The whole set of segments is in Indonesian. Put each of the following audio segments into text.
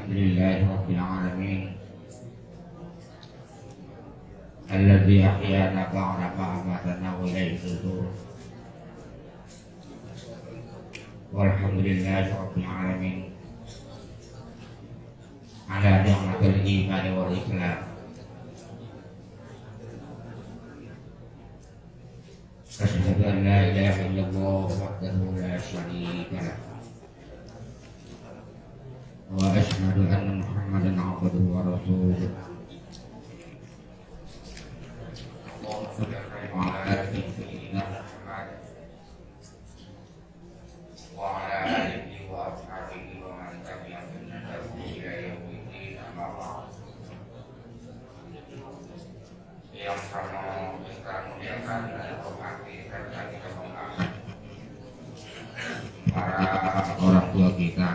Alhamdulillahi Rabbil Alamin Alladzi ahyana ba'da ma amatana wa ilayhi nusyur. Walhamdulillahi Rabbil Alamin ala ni'matil iman wal islam. Asyhadu an la ilaha illallah wahdahu la syarika lah wa asyhadu anna Muhammadan abduhu wa rasuluh. Wa ala sayyidina Muhammad wa ala alihi wa ashabihi wa man tabi'ahum bi ihsan ila yaumil din. Amma ba'd. Yang sama kita muliakan dan hormati serta kita menghargai para orang tua kita,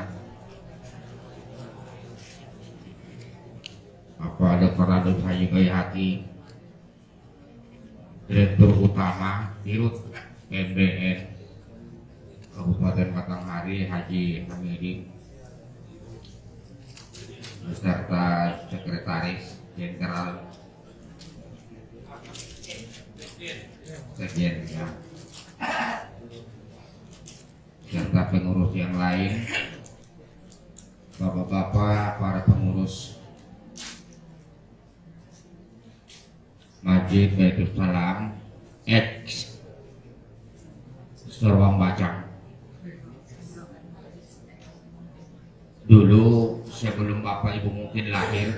Bapak Dr. Radul Haji Bayhaqi, Direktur Utama Dirut MBN Kabupaten Batanghari Haji Hamidi, beserta Sekretaris Jenderal Sekjen ya, serta pengurus yang lain, bapak-bapak, para pengurus Masjid Baitul Salam X Surwang Bacang. Dulu sebelum bapak ibu mungkin lahir,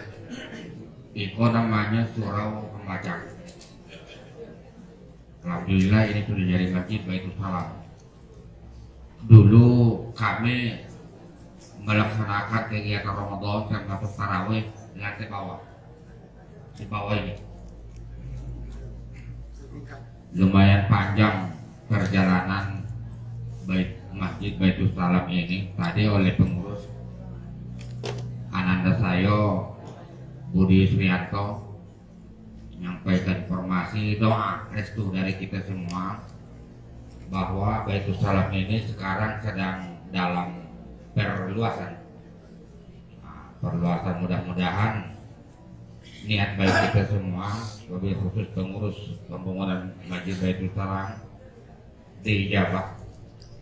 itu namanya Surau Bacang. Alhamdulillah ini sudah jadi Masjid Baitul Salam. Dulu kami melaksanakan kegiatan Ramadan serta tarawih di lantai bawah, di bawah ini. Lumayan panjang perjalanan Masjid Baitul Salam ini tadi oleh pengurus Ananda Sayo Budi Srianto menyampaikan informasi doa restu dari kita semua bahwa Baitul Salam ini sekarang sedang dalam perluasan. Perluasan, mudah-mudahan niat baik kita semua, wabil khusus pengurus pembangunan Masjid Baitul Salam dijabah,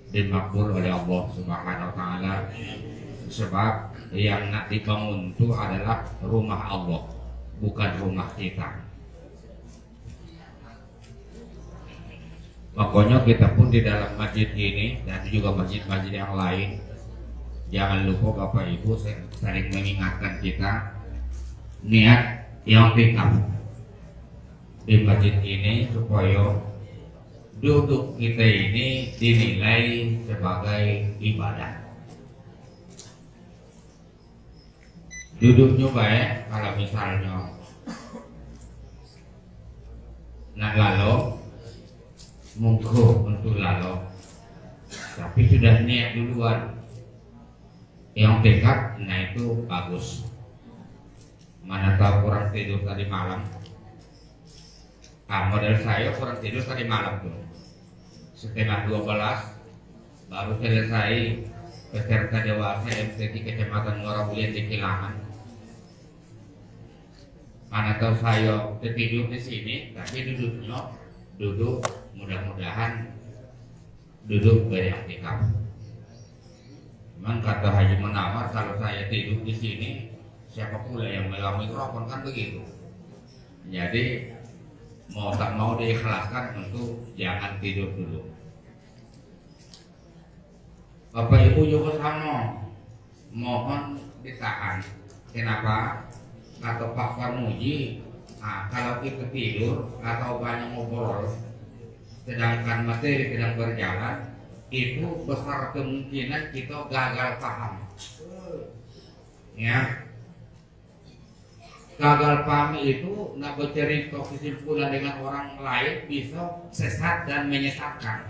dimakbul oleh Allah Subhanahu wa Ta'ala. Sebab yang nak dibangun itu adalah rumah Allah, bukan rumah kita. Makanya kita pun di dalam masjid ini dan juga masjid-masjid yang lain, jangan lupa Bapak Ibu sering mengingatkan kita niat yang tingkat di masjid ini supaya duduk kita ini dinilai sebagai ibadah. Duduknya baik kalau misalnya nak lalu monggo untuk lalu, tapi sudah niat duluan yang dekat, nah itu bagus. Mana tahu kurang tidur tadi malam. Model saya kurang tidur tadi malam tuh setengah 12 baru selesai peserta dewasa MCT Kecamatan Muarabulian di Kilangan. Mana tahu saya tidur di sini, tapi duduk mudah-mudahan duduk beriktikaf. Memang kata Haji Menawar, kalau saya tidur di sini siapa pula yang megang mikrofon, kan begitu. Jadi mau tak mau diikhlaskan untuk jangan tidur dulu. Bapak Ibu juga sama, mohon ditahan. Kenapa? Kata Pak Parmuji, kalau kita tidur atau banyak ngobrol sedangkan materi sedang berjalan, itu besar kemungkinan kita gagal paham. Ya, gagal paham itu nak bercerita kesimpulan dengan orang lain bisa sesat dan menyesatkan.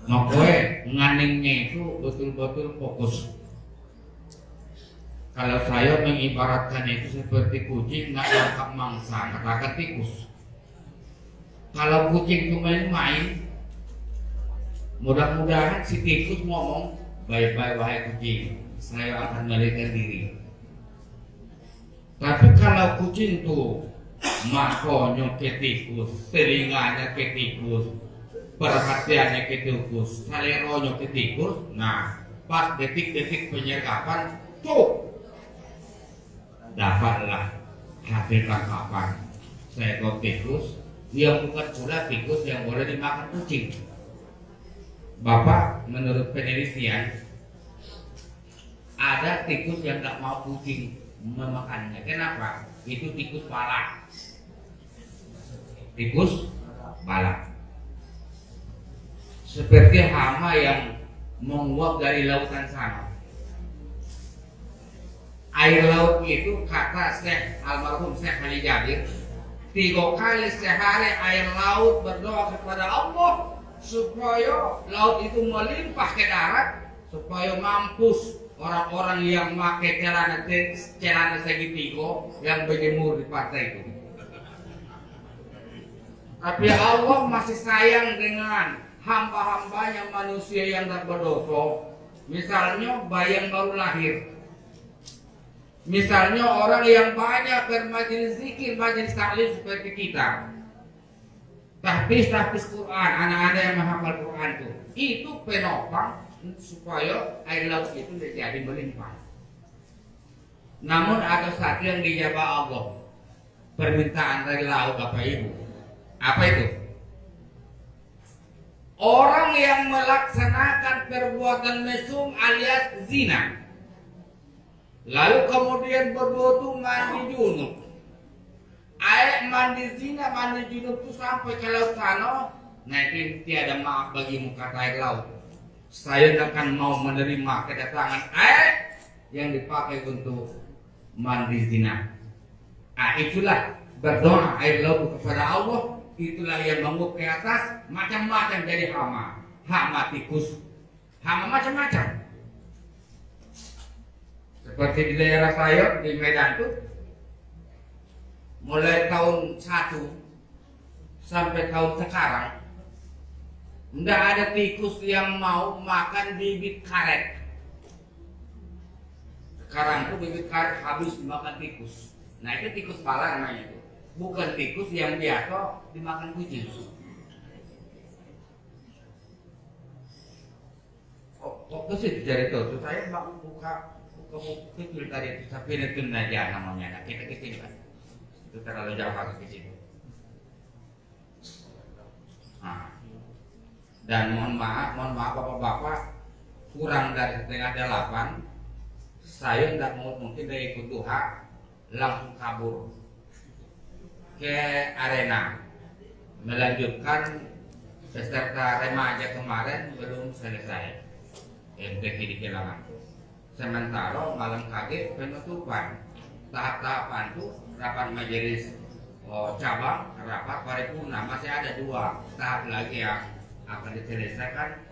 Makanya nganingnya itu betul-betul fokus. Kalau saya mengibaratkan itu seperti kucing nggak dapat mangsa, katakan tikus. Kalau kucing itu main-main, mudah-mudahan si tikus ngomong, bye-bye wahai kucing, saya akan melarikan diri. Tapi kalau kucing tuh makonyo ke tikus, telinganya ke tikus, perhatiannya ke tikus, saleronyo ke tikus, nah pas detik-detik penyergapan tuh dapatlah hasil tangkapan seekor tikus yang bukan pula tikus yang boleh dimakan kucing. Bapak, menurut penelitian ada tikus yang tak mau kucing memakannya. Kenapa? Itu tikus balak. Tikus balak. Seperti hama yang menguap dari lautan sana. Air laut itu kata Syekh almarhum Syekh Ali Jabir, 3 kali sehari air laut berdoa kepada Allah supaya laut itu melimpah ke darat, supaya mampus orang-orang yang pakai celana segitiga yang berjemur di pantai itu. Tapi Allah masih sayang dengan hamba-hambanya manusia yang tak berdosa. Misalnya bayi yang baru lahir, misalnya orang yang banyak bermajelis zikir, majelis taklim seperti kita, tahfiz Quran, anak-anak yang menghafal Quran itu penopang supaya air laut itu menjadi melimpah. Namun ada satu yang dijawab Allah, permintaan dari laut Bapak Ibu. Apa itu? Orang yang melaksanakan perbuatan mesum alias zina, lalu kemudian berwudu mandi junub. Air mandi zina, mandi junub itu sampai ke laut sana, nanti tiada maaf bagimu kata air laut. Saya tidak akan mau menerima kedatangan air yang dipakai untuk mandi zina. Nah, itulah berdoa air laut kepada Allah. Itulah yang menguap ke atas, macam-macam jadi hama. Hama tikus, hama macam-macam. Seperti di daerah saya di Medan tuh, mulai tahun 1 sampai tahun sekarang, tidak ada tikus yang mau makan bibit karet. Sekarang tuh bibit karet habis dimakan tikus. Nah itu tikus pala namanya itu. Bukan tikus yang biasa dimakan kucing. Waktu sih dari itu saya buka kecil tadi itu, tapi itu aja namanya. Nah, kita kecil kan, itu terlalu jauh ke kecil. Nah, dan mohon maaf bapak-bapak, kurang dari setengah 8, saya tidak mungkin dari ikut duha langsung kabur ke arena melanjutkan peserta remaja kemarin belum selesai MTQ di Kelangan. Sementara malam kaget penutupan tahap-tahapan itu rapat majelis cabang, rapat paripurna, masih ada 2 tahap lagi yang akan diselesaikan.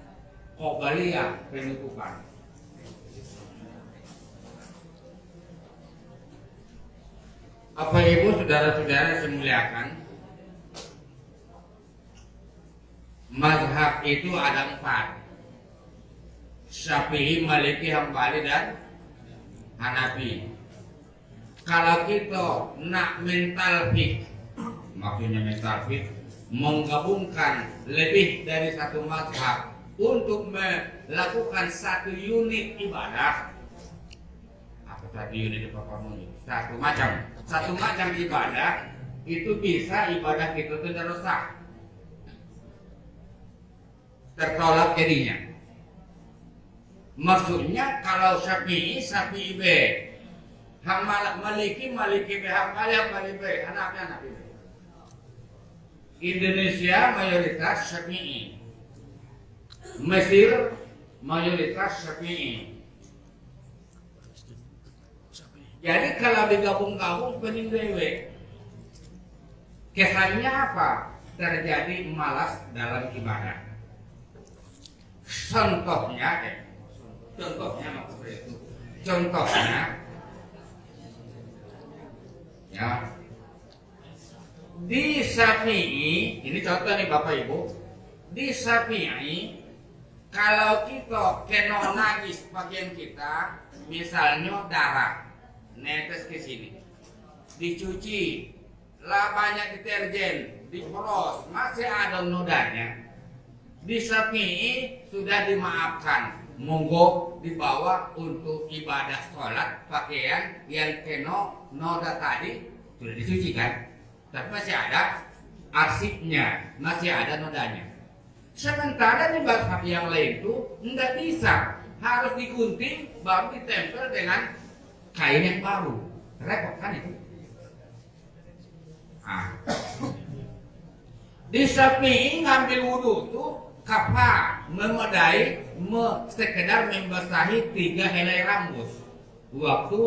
Qobaliyah penutupan. Apa ibu saudara-saudara yang muliakan, mazhab itu ada 4, Syafi'i, Maliki, Hambali dan Hanafi. Kalau kita nak mental fit, maksudnya mental fit, menggabungkan lebih dari 1 mazhab untuk melakukan 1 unit ibadah. Apa 1 unit ibadah? Satu macam ibadah itu bisa ibadah kita tidak rusak, tertolak jadinya. Maksudnya kalau Syafi'i B, Maliki B, Hambali B, anak B. Indonesia mayoritas Syafi'i, Mesir mayoritas Syafi'i. Jadi kalau digabung-gabung pening dewe. Kesannya apa? Terjadi malas dalam ibadah. Contohnya maksudnya itu. Contohnya ya. Di Syafi'i, ini contoh nih Bapak Ibu. Di Syafi'i Kalau kita kena najis bagian kita, misalnya darah, netes ke sini, dicuci, lah banyak deterjen, diperos, masih ada nodanya, disepii sudah dimaafkan, monggo dibawa untuk ibadah sholat pakaian yang kena noda tadi sudah dicuci kan, tapi masih ada arsipnya, masih ada nodanya. Sementara di mazhab yang lain itu nggak bisa, harus digunting baru ditempel dengan kain yang baru. Repot kan itu? Di Syafi'i ngambil wudhu itu kapa memadai sekedar membasahi 3 helai rambut waktu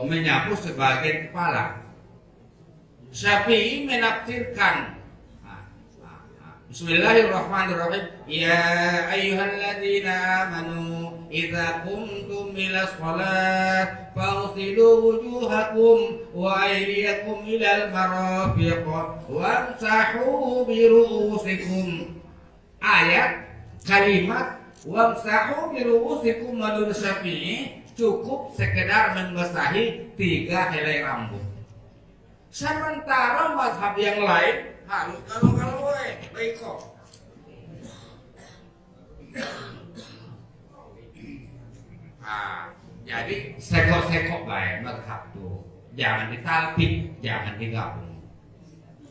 menyapu sebagian kepala. Syafi'i menafsirkan Bismillahirrahmanirrahim. Ya ayyuhalladzina amanu idza qumtum ilas shalah faghsilu wujuhakum wa aydiyakum ilal marafiq wamsahu bi ru'usikum. Ayat kalimat wamsahu bi ru'usikum menurut Syafi'i cukup sekedar membasahi 3 helai rambut. Sementara mazhab yang lain harus kalau baik kok. Jadi sekok-sekok baik mazhab tuh. Jangan ditalpik, jangan digabung.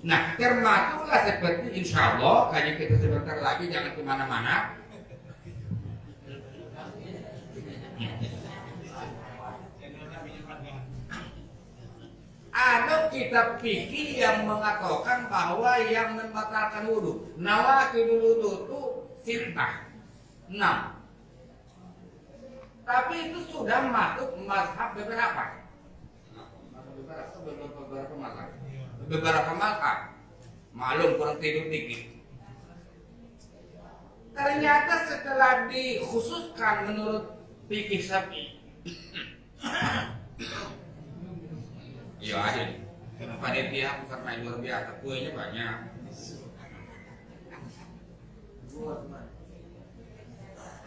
Nah, termasuklah seperti insya Allah, kayak kita sebentar lagi jangan kemana-mana. Ada kitab fikih yang mengatakan bahwa yang membatalkan wudhu, nawaqidul wudhu itu sintah 6. Tapi itu sudah masuk mazhab beberapa mazhab. Malum kurang tidur dikit. Ternyata setelah dikhususkan menurut fikih Syafi'i, iya aja nih. Panitia bukan main luar biasa, kuenya banyak.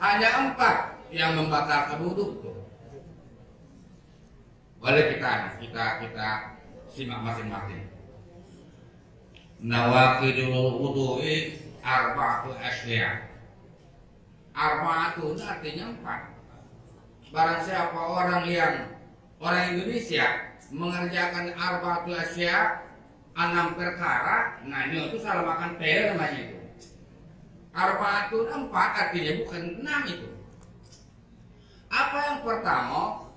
Hanya 4 yang membatalkan wudhu. Boleh kita simak masing-masing. Nawaqidul wudhu'i arba'atu asya'. Arba'atu artinya 4. Barang siapa orang Indonesia mengerjakan arba'atu asya' 6 perkara, nah ini itu salah makan pel namanya itu. Arba'atu 4 artinya bukan 6 itu. Apa yang pertama?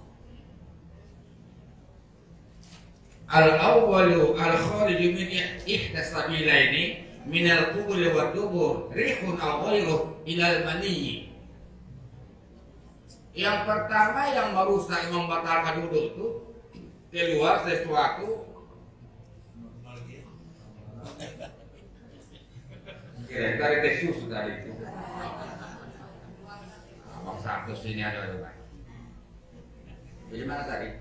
Al-awwalu al-khariju min ihdas sabilaini min al-qubul wa dubur rihun aw ghairuh ila al-maniyyi. Yang pertama yang merusak, membatalkan wudhu itu keluar sesuatu dari Yesus dari itu. Abang satu sini ada apa? Bagaimana tadi?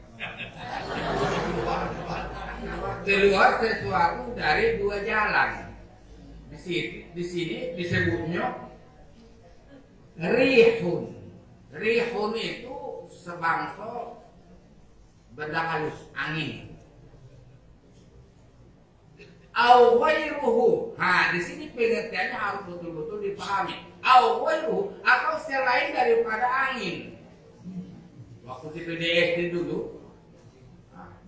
Keluar sesuatu dari 2 jalan. Di sini disebutnya rihun. Rihun itu sebangsa benda halus, angin. Au ghairuhu. Di sini pengertiannya harus betul-betul dipahami. Au ghairuhu atau selain daripada angin. Waktu kita di SD dulu,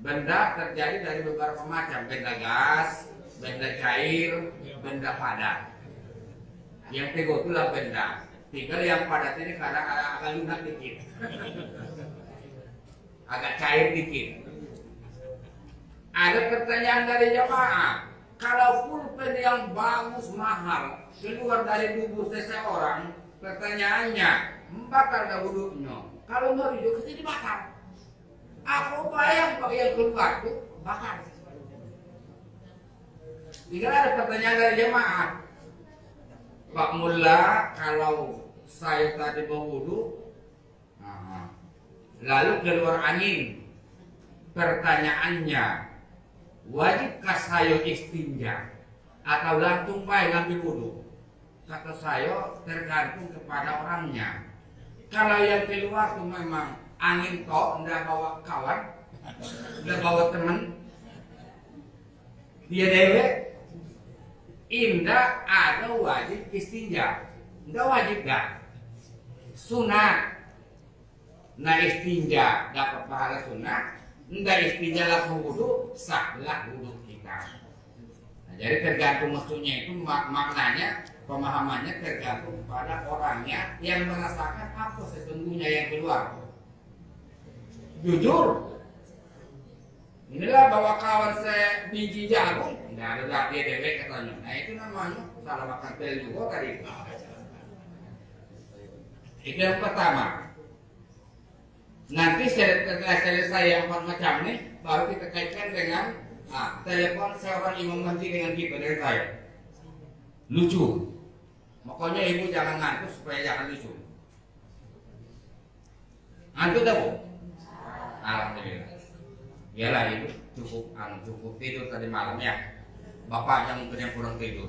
benda terjadi dari beberapa macam, benda gas, benda cair, benda padat. Yang 3 itulah benda. 3 yang padat ini kadang agak lunak dikit, agak cair dikit. Ada pertanyaan dari jamaah, kalau pulpen yang bagus mahal keluar dari tubuh seseorang, pertanyaannya batal dah wudhunya. Kalau merujuk ke sini batal. Apa bayang yang keluar itu batal. Tinggal ada pertanyaan dari jemaah, Pak Mullah, kalau saya tadi mau wudhu, lalu keluar angin, pertanyaannya, wajibkah saya istinja atau langsung baik ngambil wudhu? kata saya tergantung kepada orangnya. Kalau yang keluar tuh memang angin tok, nggak bawa kawan, nggak bawa teman, dia dewek, indah ada wajib istinja, nggak wajib dah, sunat. Nah istinja dapat pahala sunat, nggak istinja langsung wudu, sahlah wudu kita. Nah, jadi tergantung maksudnya itu maknanya, pemahamannya tergantung pada orangnya yang merasakan apa sesungguhnya yang keluar. Jujur, inilah bawa kawan saya biji jagung, nggak ada dia dewek katanya. Nah itu namanya salah makan pil juga tadi. Itu yang pertama. Nanti setelah selesai yang empat macam ini, baru kita kaitkan dengan telepon seorang imam nanti dengan kita dari saya. Lucu. Makanya ibu jangan ngantuk supaya jangan lucu. Ngantuk dah bu? Alhamdulillah. Iyalah ibu cukup tidur tadi malam ya. Bapaknya mungkin yang kurang tidur.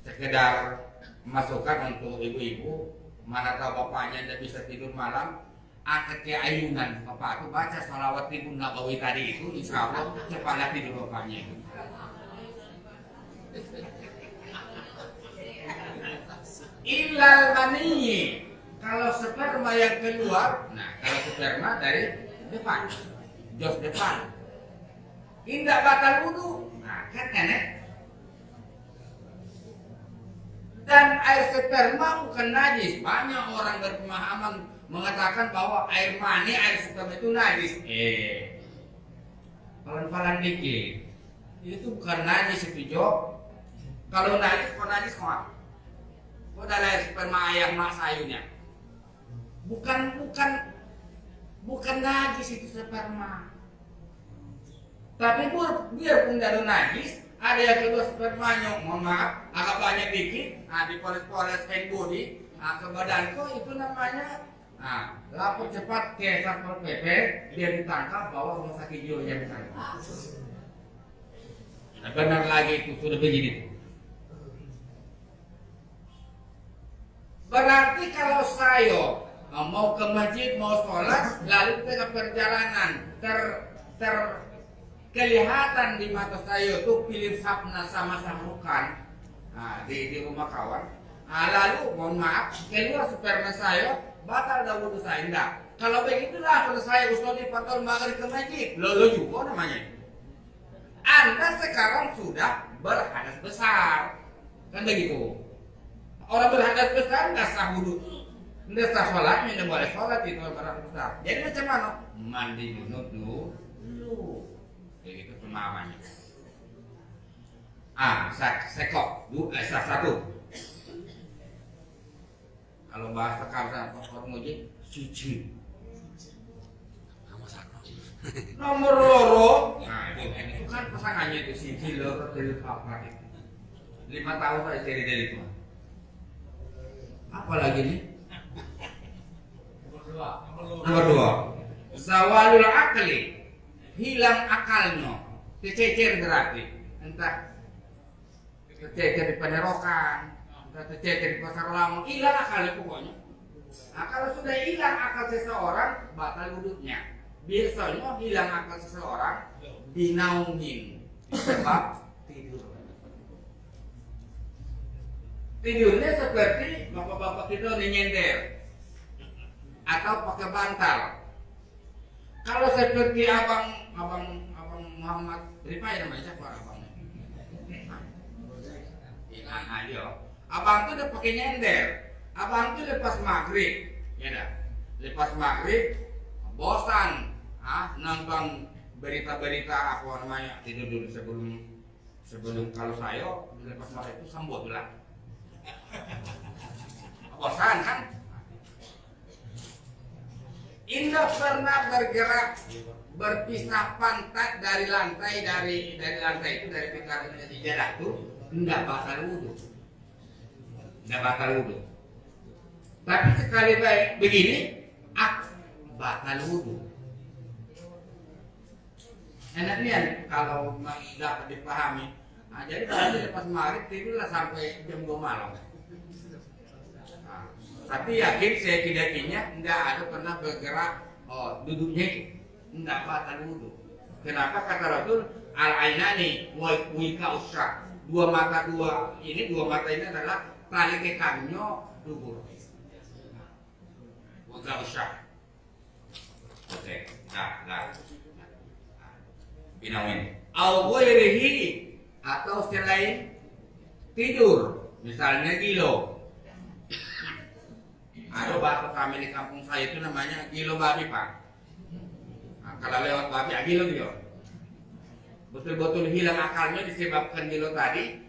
Sekedar masukan untuk ibu-ibu, mana tahu bapaknya tidak bisa tidur malam, angkat ke ayunan bapak itu baca salawat Ibu Nabawi tadi itu, insya Allah cepatlah tidur bapaknya itu. Ilal mani, kalau sperma yang keluar, nah kalau sperma dari depan, jos depan, tidak batal wudu, nah kan enak. Dan air sperma bukan najis. Banyak orang berpemahaman mengatakan bahwa air mani, air sperma itu najis. Pelan-pelan dikit, itu bukan najis itu Jo. Kalau najis, kok najis kok? Kok ada air sperma ayam mak sayunya? Bukan najis itu sperma. Tapi biarpun ada najis, ada yang kedua spermanya, mohon maaf, agak banyak dikit, dipoles-poles hand body, ke badanku itu namanya, lapor cepat ke Satpol PP, dia ditangkap bawa rumah sakit jiwa yang sana. Nah, benar lagi itu sudah begini. Berarti kalau saya mau ke masjid, mau sholat, lalu tengah perjalanan kelihatan di mata saya tuh pilih sapna sama samukan di rumah kawan. Lalu mohon maaf, keluar sperma saya, batal dah wudu saya enggak. Kalau begitulah kalau saya usul patol maghrib ke masjid, lo juga namanya. Anda sekarang sudah berhadas besar, kan begitu. Orang berhadas besar nggak sah wudu, nggak sah sholatnya, nggak boleh sholat itu berhadas besar. Jadi macam mana? Mandi junub dulu. Begitu pemahamannya. Sekok satu. Kalau bahasa sekarang orang muji suci. Nomor loro. Nah itu kan pasangannya itu siji loro dari apa itu. 5 tahun saya seri dari itu. Apa lagi nih? Nomor 2. Zawalul akli. Hilang akalnya, tercecer berarti, entah tercecer di paderokan, entah tercecer di pasar lama, hilang akalnya pokoknya. Nah, kalau sudah hilang akal seseorang, batal wudhunya. Biasanya hilang akal seseorang dinaungin sebab tidur. Tidurnya seperti bapak-bapak kita nyender atau pakai bantal. Kalau seperti abang Muhammad Rifai namanya siapa abangnya? Dia. Abang tuh udah pakai nyender. Abang tuh lepas maghrib, ya dah. Lepas maghrib, bosan, nonton berita-berita apa namanya tidur dulu sebelum kalau saya lepas maghrib itu sambut lah. Bosan kan? Indah pernah bergerak berpisah pantat dari lantai itu dari pikiran di jarak itu enggak batal wudu. Tapi sekali baik begini, batal wudu. Enaknya kalau dapat dipahami, Nah, jadi kalau lepas maghrib tidurlah sampai jam 2 malam. Nah, tapi yakinnya enggak ada pernah bergerak duduknya itu enggak batal wudu. Kenapa kata Rasul al-ainani wika usra, dua mata ini adalah tali kekamnya dubur. Wika usra. Oke, nah. Binawin. Au ghairihi atau selain tidur, misalnya gilo. Ada bahasa kami di kampung saya itu namanya gilo babi, Pak. Nah, kalau lewat babi, gilo. Betul-betul hilang akalnya disebabkan gilo tadi,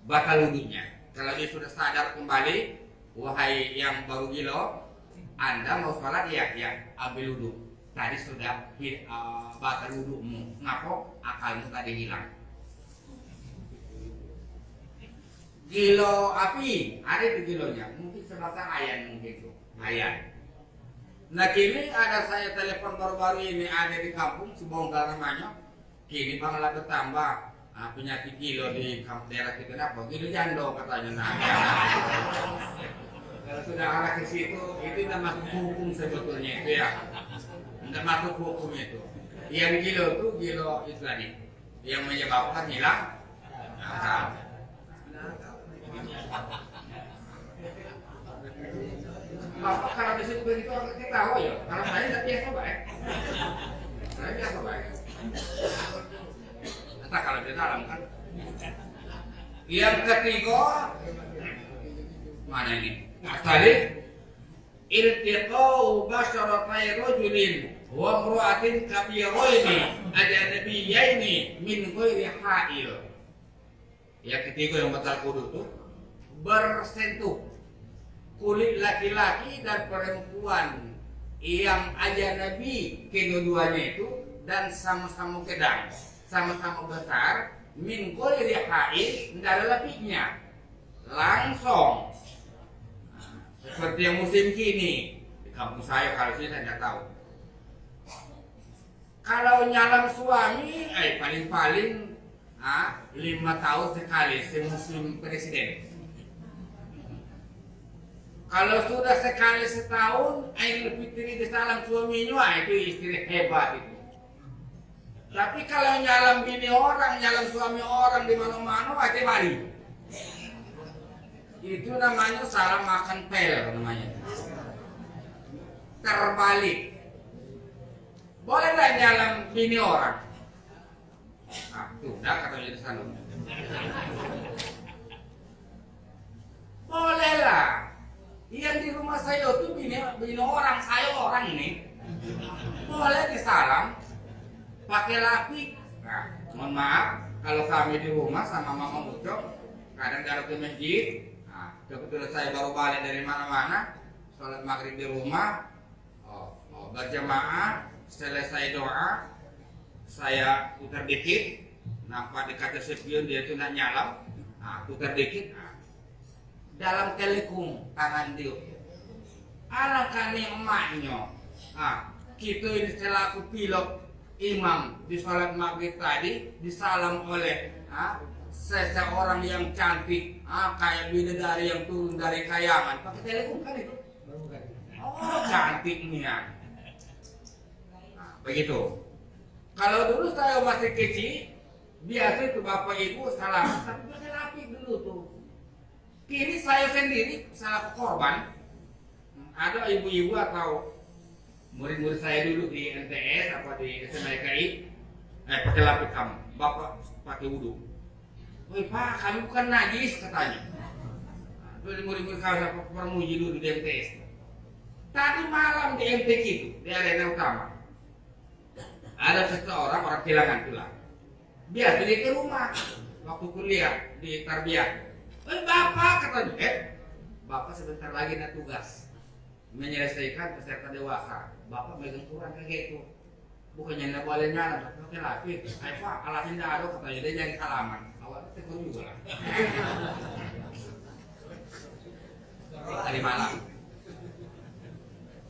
batal wudunya. Kalau dia sudah sadar kembali, wahai yang baru gilo, Anda mau sholat ya, ambil wudu. Tadi sudah batal wudumu. Ngapa? Akalmu tadi hilang. Gilo api, ada di gilonya. Mungkin sebasa ayan mungkin itu. Ayan. Nah kini ada saya telepon baru-baru ini ada di kampung Cibonggal namanya. Kini bangla bertambah penyakit gilo di daerah kita apa? Gilo jando katanya. Nah, kalau sudah arah ke situ, itu tidak masuk hukum sebetulnya itu ya. Tidak masuk hukum itu. Yang gilo itu tadi, yang menyebabkan hilang akal. Bapak kalau disitu begitu kita tahu ya. Kalau saya tidak biasa baik. Saya biasa baik. Entah kalau di dalam kan. Yang ketiga mana ini? Asalif iltiqau basyaratai rajulin wa imra'atin kabiraini ajnabiyaini min ghairi ha'il. Yang ketiga yang batal wudu itu bersentuh kulit laki-laki dan perempuan yang ajnabi kedua-duanya itu dan sama-sama kedang, sama-sama besar, min ghairi ha'il, tidak ada lapiknya, langsung. Seperti yang musim kini di kampung saya, kalau sini saya tidak tahu. Kalau nyalam suami, paling-paling 5 tahun sekali semusim presiden. Kalau sudah sekali setahun, Idul Fitri disalam suaminya, itu istri hebat itu. Tapi kalau nyalam bini orang, nyalam suami orang di mana-mana, itu balik. Itu namanya salah makan pel namanya. Terbalik. Boleh nggak nyalam bini orang? Tuh, dah katanya di sana. Boleh lah. Yang di rumah saya itu bini orang, saya orang ini. Boleh disalam pakai lapik. Nah, mohon maaf kalau kami di rumah sama Mama Ucok kadang-kadang ke masjid. Kebetulan saya baru balik dari mana-mana, sholat maghrib di rumah, berjamaah, selesai doa, saya putar dikit, nampak di kata sepion dia itu nak nyalam, putar dikit, dalam telekum tangan dia, alangkah emaknya, kita ini selaku pilot imam di sholat maghrib tadi disalam oleh seseorang yang cantik, kayak bidadari yang turun dari kayangan, pakai telekom kan itu? Oh cantik nih ya. Begitu. Kalau dulu saya masih kecil, biasa itu bapak ibu salam, tapi pakai lapik dulu tuh. Kini saya sendiri salah korban. Ada ibu-ibu atau murid-murid saya dulu di NTS apa di SMIKI, pakai lapik kamu, bapak pakai wudu. Woi Pak, kami bukan najis katanya. Dulu murid-murid kami permuji dulu di MTS. Tadi malam di MTQ itu, di arena utama, ada seseorang orang kehilangan tulang. Biasa dia ke rumah waktu kuliah di Tarbiyah. Bapak katanya, Bapak sebentar lagi nak tugas menyelesaikan peserta dewasa. Bapak megang Quran kayak gitu. Bukannya nggak boleh nyala, pakai lapik. Pak, alatnya nggak ada katanya, dia jangan salaman. Awalnya tegur juga lah. Hari malam.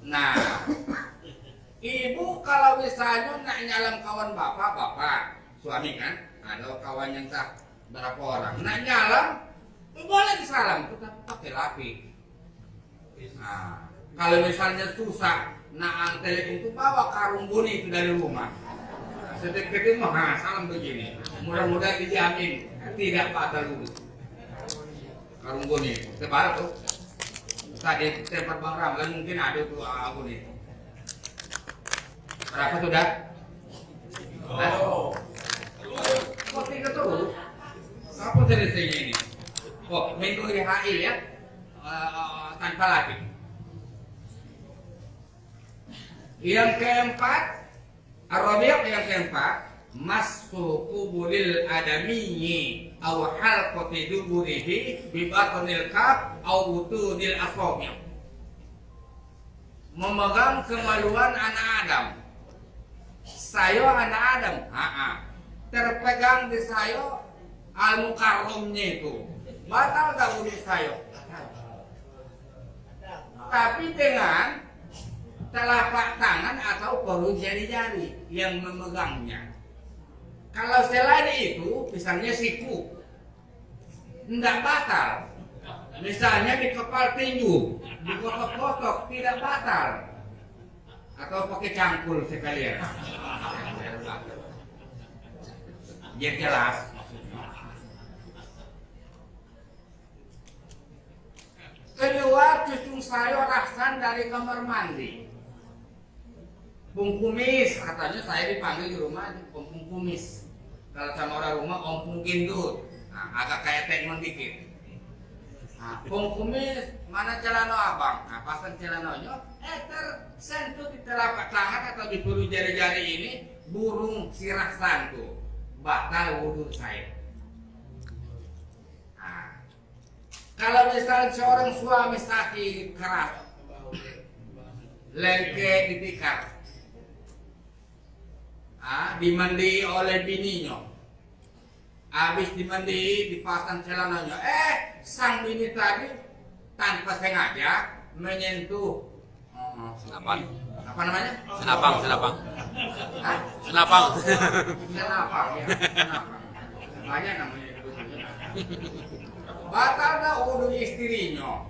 Nah, ibu kalau misalnya nak nyalam kawan bapak, suami kan, ada kawan yang tak berapa orang, nak nyalam, boleh disalam, tetapi pakai lapi. Nah, kalau misalnya susah, nak telepon itu bawa karung buni itu dari rumah. Sedikit itu mah salam begini, mudah-mudahan dijamin tidak batal dulu. Karung buni, tebal tuh. Tadi tempat Bang Ramlan mungkin ada tuh aku nih. Berapa sudah? Kok tiga terus? Apa selesainya ini? Oh, minggu HI ya, tanpa lagi. Yang keempat, Arabiak yang keempat, masku kubulil adamiyyi aw halqati duburihi bi batnil kaf aw butunil asabi'. Memegang kemaluan anak Adam. Sayo anak Adam, terpegang di sayo al-mukarramnya itu. Batal tak wudhu sayo? Tapi dengan telapak tangan atau paruh jari-jari yang memegangnya. Kalau selain itu, misalnya siku, tidak batal. Misalnya di kepal tinju, dikotok-kotok, tidak batal. Atau pakai cangkul sekalian. Biar jelas. Keluar cucung sayur raksan dari kamar mandi. Bung Kumis, katanya saya dipanggil di rumah Bung Kumis. Kalau sama orang rumah Om Pungkin dulu. Nah, agak kayak teknon dikit. Nah, Bung Kumis, mana celana abang? Nah, pasang celananya, tersentuh di telapak tangan atau di bulu jari-jari ini burung siraksan tuh. Batal wudhu saya. Nah, kalau misalnya seorang suami sakit keras, lengke ditikar, dimandi oleh bininya, habis dimandi dipasang celananya, sang bini tadi tanpa sengaja menyentuh Senapan. apa namanya? Senapang. Senapang ya, senapang. Banyak namanya itu. Batal dah wudhu istrinya.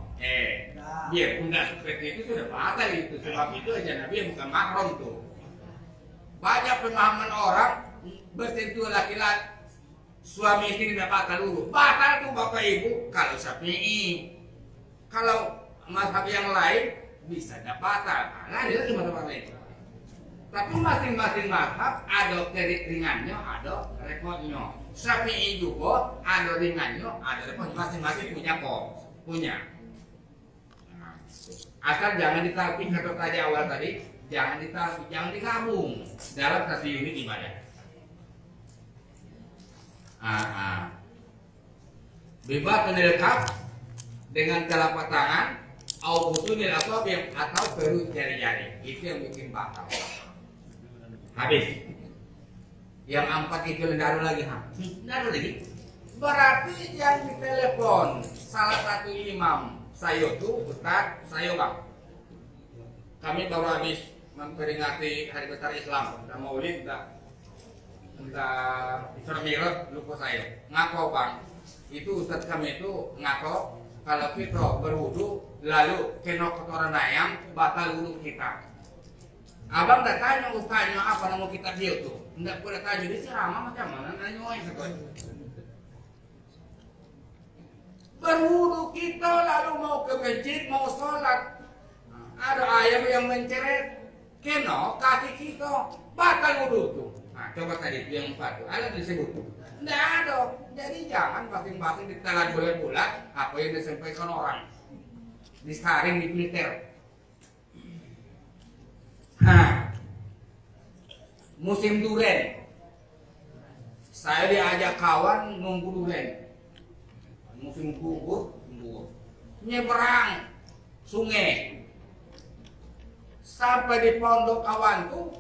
Dia pun nggak seperti itu sudah batal itu. Sebab itu aja Nabi bukan mahram tuh. Banyak pemahaman orang bersentuh laki-laki suami istri tidak batal dulu. Batal tuh bapak ibu kalau Syafi'i. Kalau mazhab yang lain bisa tidak batal. Nah, itu cuma mazhab lain. Tapi masing-masing mazhab ada ringannya, ada repotnya. Syafi'i juga ada ringannya, ada repotnya. Masing-masing punya kok, punya. Nah, asal jangan ditalpik kata tadi awal tadi, jangan ditalpik, jangan digabung dalam satu unit ibadah. Bebas penelkap dengan telapak tangan, atau butunil atau perut jari-jari, itu yang bikin batal. Habis. Yang 4 itu tidak ada lagi, Berarti yang ditelepon salah satu imam saya itu Ustaz, saya bang. Kami baru habis memperingati Hari Besar Islam, udah Maulid, udah Isra Mi'raj, lupa saya. Ngaco bang, itu Ustaz kami itu ngaco kalau kita berwudu lalu kena kotoran ayam batal wudu kita. Abang dah tanya Ustaznya apa nama kitab dia tuh? Enggak boleh tanya dia ceramah macam mana nanya sekali. Berwudu kita lalu mau ke masjid mau sholat, ada ayam yang menceret kena kaki kita batal wudu tuh. Nah, coba tadi yang 4 tuh ada disebut tuh. Enggak ada. Jadi jangan masing-masing ditelan bulat-bulat apa yang disampaikan orang. Disaring di filter. Musim duren. Saya diajak kawan nunggu duren. Musim gugur. Nyebrang sungai. Sampai di pondok kawan tuh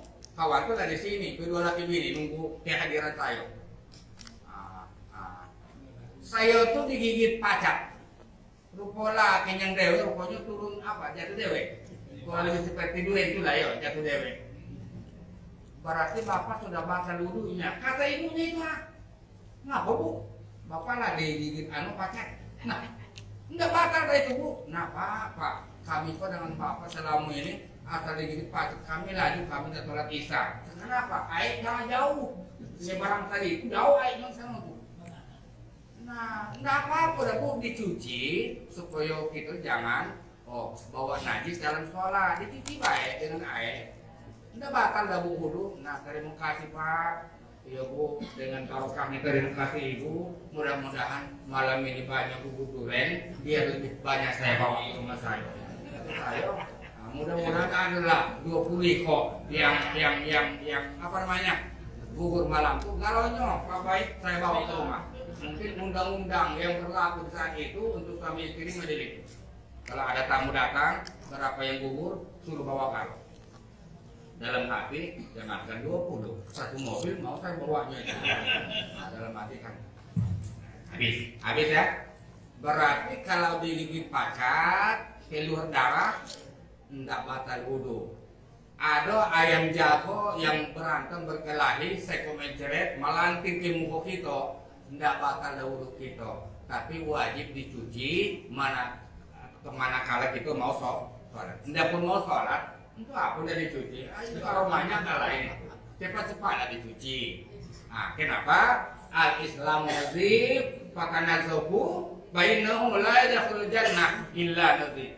dari sini, kedua laki bini nunggu kehadiran saya. Saya tuh digigit pacak. Rupola kenyang dewe, rupanya turun apa? Jatuh dewe. Kalau seperti dua itu lah ya, jatuh dewe. Berarti bapak sudah batal wudunya. Kata ibunya itu Ngapa Bu? Bapak lah digigit pakai. Nah, enggak batal dari itu Bu. Nah Pak, kami kok dengan Bapak selama ini asal digigit pakai kami laju kami tidak sholat isya. Kenapa? Air jangan jauh. Sebarang tadi jauh airnya sana Bu. Nah, enggak apa-apa dah Bu, dicuci supaya kita jangan bawa najis dalam sholat. Dicuci baik dengan air. Enggak batal dah Bu wudu. Nah, terima kasih Pak. Iya Bu, dengan barokahnya terima kasih Ibu. Mudah-mudahan malam ini banyak bubur durian, biar lebih banyak saya bawa ke rumah saya. Ayo, mudah-mudahan adalah 20 ekor yang apa namanya bubur malam tuh galonnya, Pak baik saya bawa ke rumah. Mungkin undang-undang yang berlaku saat itu untuk kami istri majelis. Kalau ada tamu datang, berapa yang bubur suruh bawa galon. Dalam hati jangankan 20, satu mobil mau saya bawanya itu. Nah, dalam hati kan habis ya. Berarti kalau digigit pacat keluar darah enggak batal wudu. Ada ayam jago yang berantem berkelahi sekomenceret melanting ke muka kita, enggak batal wudu kita, tapi wajib dicuci mana kala kita mau sholat. Enggak pun mau sholat itu apa udah dicuci, itu aromanya nggak lain, cepat-cepat dicuci. Nah, kenapa? Al-Islam wajib, fatanazuhu, bainahum la yadkhulul jannah illa nabi.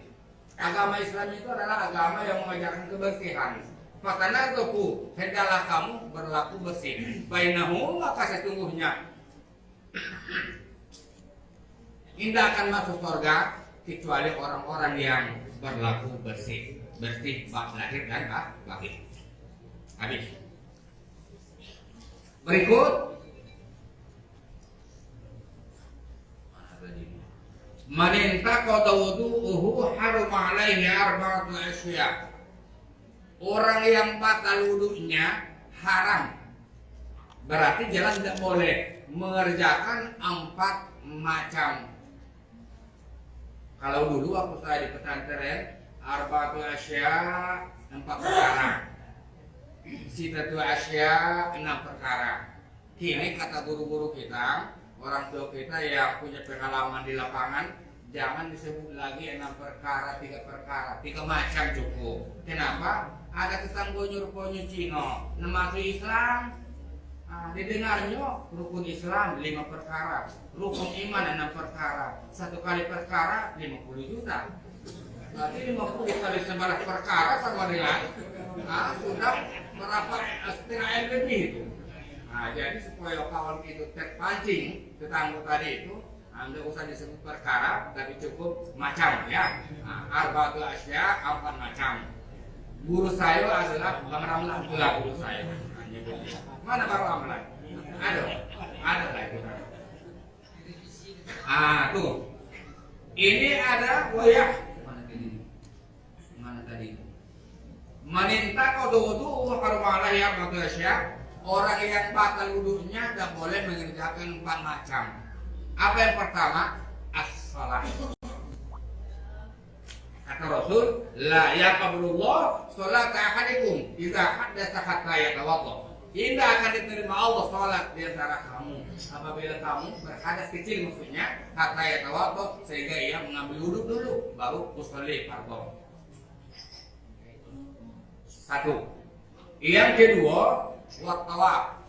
Agama Islam itu adalah agama yang mengajarkan kebersihan. Fatanazuhu, hendaklah kamu berlaku bersih. Bainahum, maka sesungguhnya tidak akan masuk surga kecuali orang-orang yang berlaku bersih. Bersih bak lahir dan batin. Habis. Berikut man intaqada wudu'uhu haruma alaihi arba'atu asya. Orang yang batal wudunya haram. Berarti jalan tidak boleh mengerjakan 4 macam. Kalau dulu waktu saya di pesantren arba'atu asya 4 perkara, sitatu asya 6 perkara. Kini kata guru-guru kita, orang tua kita yang punya pengalaman di lapangan, jangan disebut lagi 6 perkara, 3 perkara, 3 macam cukup. Kenapa? Ada kesanggonyo-rukonyo Cina, masuk Islam, didengarnya rukun Islam 5 perkara, rukun iman 6 perkara, 1 kali perkara 50 juta. Berarti 50 kali 11 perkara sama dengan sudah berapa setengah M lebih itu. Nah, jadi supaya kawan itu terpancing tetangga tadi itu, anda usah disebut perkara, tapi cukup macam ya. Arba'atu asya 4 macam. Guru saya adalah Bang Ramlan, itulah guru saya. Mana Bang Ramlan? Ada lagi. Tuh. Ini ada goyah. Man intaqada wudu'uhu haruma alaihi arba'atu asya. Orang yang batal wudunya tidak boleh mengerjakan 4 macam. Apa yang pertama? As-shalah. Kata Rasul, la yaqbalullah sholata ahadikum idza haddatsa hatta yatawadda. Tidak akan diterima Allah sholat di antara kamu apabila kamu berhadas kecil, maksudnya hatta yatawadda, sehingga ia mengambil wudhu dulu baru usolli fardhu. 1. Yang kedua, tawaf,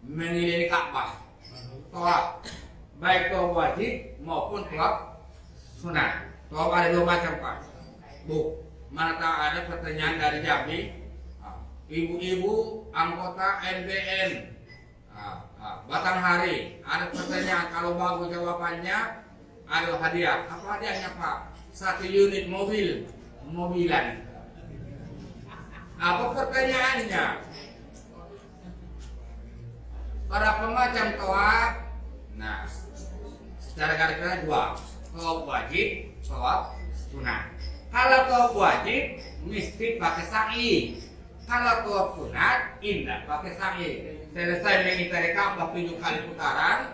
mengelilingi Ka'bah. Tawaf baik tawaf wajib maupun tawaf sunat. Tawaf ada 2 macam Pak. Bu, mana tak ada pertanyaan dari Jambi, ibu-ibu anggota NBN Batanghari, ada pertanyaan, kalau bagus jawabannya ada hadiah. Apa hadiahnya Pak? 1 unit mobilan. Apa pertanyaannya? Berapa macam tawaf? Nah, secara garis besar 2. Tawaf wajib, tawaf sunat. Kalau tawaf wajib mesti pakai sa'i. Kalau tawaf sunat tidak pakai sa'i. Selesai mengitari Ka'bah 7 kali putaran,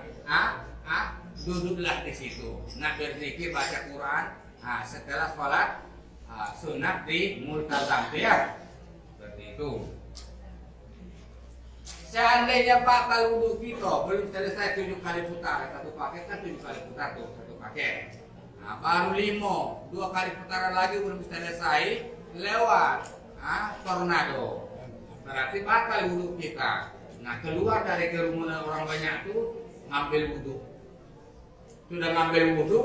duduklah di situ. Nah, berzikir, baca Quran. Setelah sholat sunat di multazam ya. Seperti itu. Seandainya batal wudhu kita belum selesai 7 kali putar, satu paket kan 7 kali putar tuh, satu paket. Nah, baru 5, 2 kali putaran lagi belum selesai, lewat tornado. Berarti batal wudhu kita. Nah, keluar dari kerumunan orang banyak tuh ngambil wudhu. Sudah ngambil wudhu,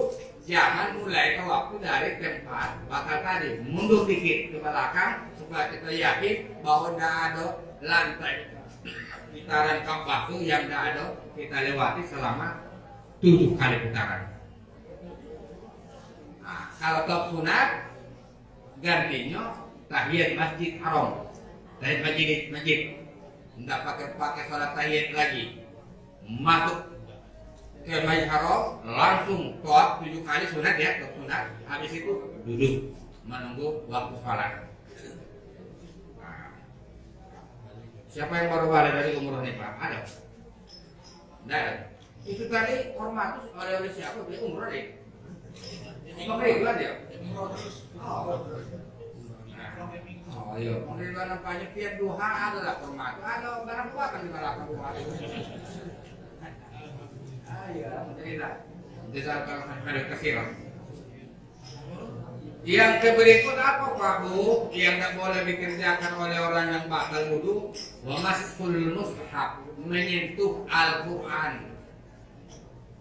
jangan mulai ke waktu dari tempat bakal tadi, mundur dikit ke belakang supaya kita yakin bahwa tidak ada lantai putaran Ka'bah itu yang tidak ada kita lewati selama 7 kali putaran. Nah, kalau top sunat gantinya tahiyat masjid haram, tahiyat masjid, tidak pakai sholat tahiyat lagi, masuk ke masjid haram langsung toat 7 kali sunat ya, top sunat. Habis itu duduk menunggu waktu sholat. Siapa yang baru balik dari umroh nih Pak? Ada? Tidak ada? Itu tadi hormat oleh siapa? Dia umroh deh. Pemeriksaan dia? Oh iya, pemeriksaan panitia duha adalah hormat. Ada barang buatan di belakang duha itu. Iya, tidak. Desa ada kesiram. Yang berikut apa Pak Bu? Yang tak boleh dikerjakan oleh orang yang batal wudhu, wa masul mushaf, menyentuh Al-Quran.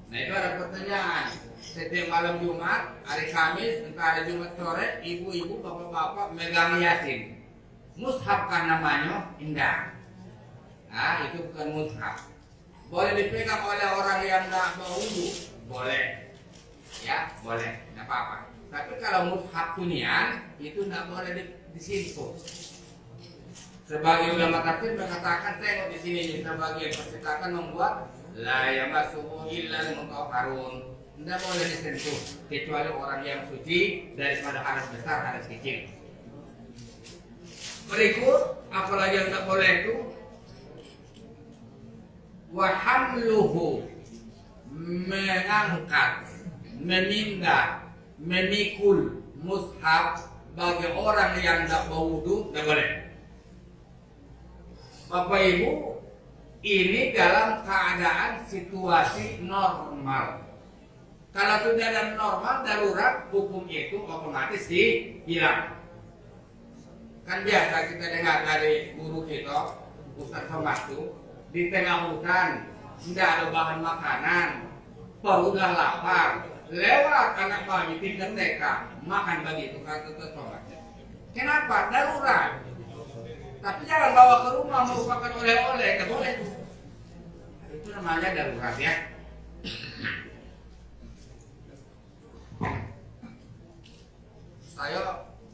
Nah itu ada pertanyaan. Setiap malam Jumat, hari Kamis, entah hari Jumat sore, ibu-ibu, bapak-bapak megang Yasin. Mushaf kan namanya? Indah. Nah itu bukan mushaf. Boleh dipegang oleh orang yang tak mau wudhu? Boleh. Ya, boleh. Tidak apa-apa. Tapi kalau mushaf hunian itu tidak boleh disentuh. Sebagai ulama tafsir mengatakan, tengok di sini sebagian percetakan membuat la yamassuhu illal mutahharun. Tidak boleh disentuh kecuali orang yang suci daripada hadas besar, hadas kecil. Berikut apalagi yang tidak boleh itu wa hamluhu, mengangkat, meninggal, memikul mushaf bagi orang yang tidak berwudu tidak boleh. Bapak Ibu, ini dalam keadaan situasi normal. Kalau sudah dalam normal darurat, hukum itu otomatis hilang. Kan biasa kita dengar dari guru kita Ustaz Somad itu, di tengah hutan tidak ada bahan makanan, perutlah lapar, lewat anak bayi tinggal mereka makan begitu kata Somad. Kenapa? Darurat. Tapi jangan bawa ke rumah merupakan oleh-oleh, tidak boleh. Itu namanya darurat ya.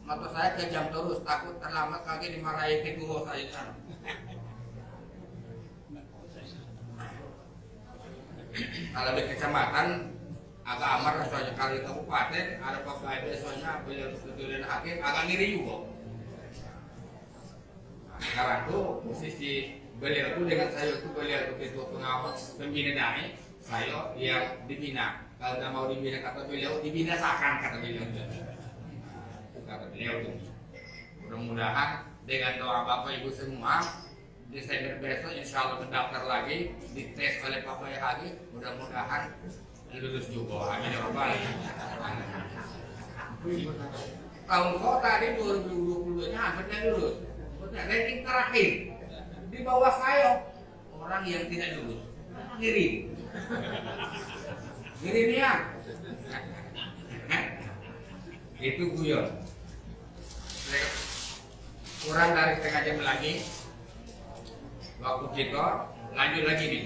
Mata saya kejam terus, takut terlambat lagi dimarahi ke guru saya kan. Kalau di kecamatan agak amat soalnya, kalau di kabupaten ada Pak soalnya beliau keturunan hakim agak ngiri juga. Sekarang tuh posisi beliau tuh dengan saya tuh beliau tuh ketua pengawas pembina damai, saya yang dibina. Kalau tidak mau dibina kata beliau, dibinasakan kata beliau. Kata beliau tuh. Mudah-mudahan dengan doa Bapak Ibu semua, Desember besok insya Allah mendaftar lagi, dites oleh Pak Bayi lagi, mudah-mudahan lulus juga. Amin ya Rabbal alamin. Tahun kau tadi 2022 nya hampirnya lulus. Ranking terakhir di bawah saya orang yang tidak lulus. Ngiri dia. Itu guyon. Kurang dari setengah jam lagi waktu kita lanjut lagi nih.